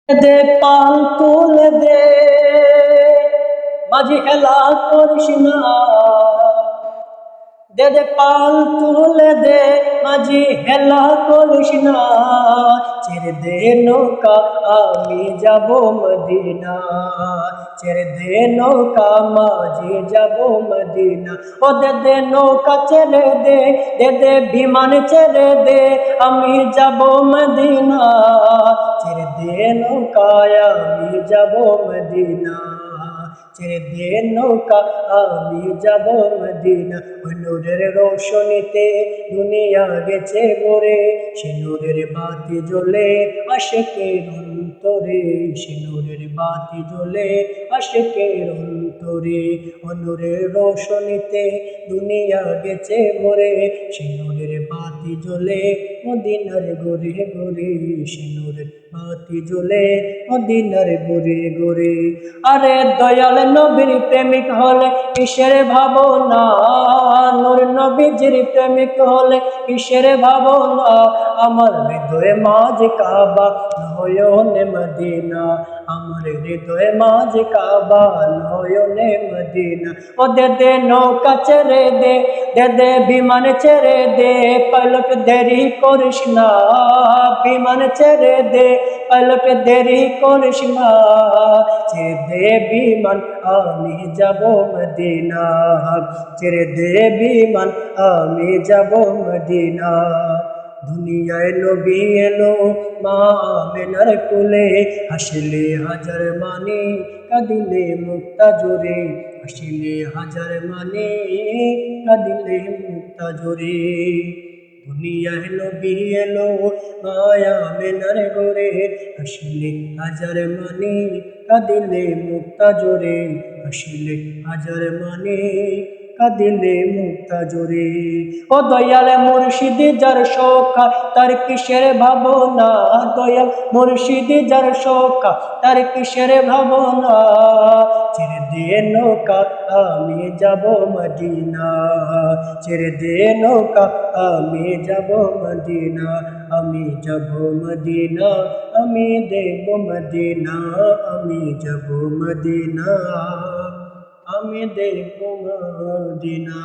দে পাল তুলে দে, মাঝি হেলা করিস না। দে দে পাল তুলে দে, মাঝি হেলা করিস না। ছেড়ে দে নৌকা, আমি যাব মদিনা। ছেড়ে দে নৌকা, মাঝি যাব মদিনা। ও দে দে নৌকা ছেড়ে দে, দে দে বিমান ছেড়ে দে, আমি যাব মদিনা। ছেড়ে দে নৌকায়, আমি যাব মদিনা। ছেড়ে দে নৌকা, আমি যাব মদিনা। ওই নূরের রোশনীতে দুনিয়া গেছে ভরে, সে নূরের বাতি জ্বলে আশিকের অন্তরে। সে নূরের বাতি জ্বলে আশিকের অন্তরে। ও নূরের রোশনীতে দুনিয়া গেছে ভরে, সে নূরের বাতি জ্বলে মদিনার ঘরে ঘরে। সে নূরের বাতি জ্বলে মদিনার ঘরে ঘরে। আরে দয়াল নবীর প্রেমিক হলে কিসের ভাবনা, নূর নবীজির প্রেমিক হলে কিসের ভাবনা। আমার হৃদয়ে মাঝে কাবা, নয়নে মদিনা। আমার হৃদয়ে মাঝে কাবা, নয়নে মদিনা। ও দে দে নৌকা ছেড়ে দে, দে দে বিমান ছেড়ে দে, পাইলট দেরি করিস না। বিমান ছেড়ে দে, পাইলট দেরি করিস না। ছেড়ে দে বিমান, আমি যাব মদিনা। ছেড়ে দে বিমান, আমি যাব মদিনা। দুনিয়ায় নবী এলো মা আমেনার কোলে, হাসিলে হাজার মানে কাঁদিলে মুক্তা জোরে। হাসিলে হাজার মানে কাঁদিলে মুক্তা জোরে। দুনিয়ায় নবী এলো মায়া আমেনার ঘরে, হাসিলে হাজার মানে কাঁদিলে মুক্তা জোরে। হাসিলে হাজার মানে কাঁদিলে মুক্তা জোরে। ও দয়াল মুর্শিদি যার সখা, তার কিসের ভাবনা। দয়াল মুর্শিদি যার সখা, তার কিসের ভাবনা। ছেড়ে দে নৌকা, আমি যাব মদিনা। ছেড়ে দে নৌকা, আমি যাব মদিনা। আমি যাব মদিনা, আমি দেখব মদিনা। আমি যাব মদিনা, আমি দেখব মদিনা।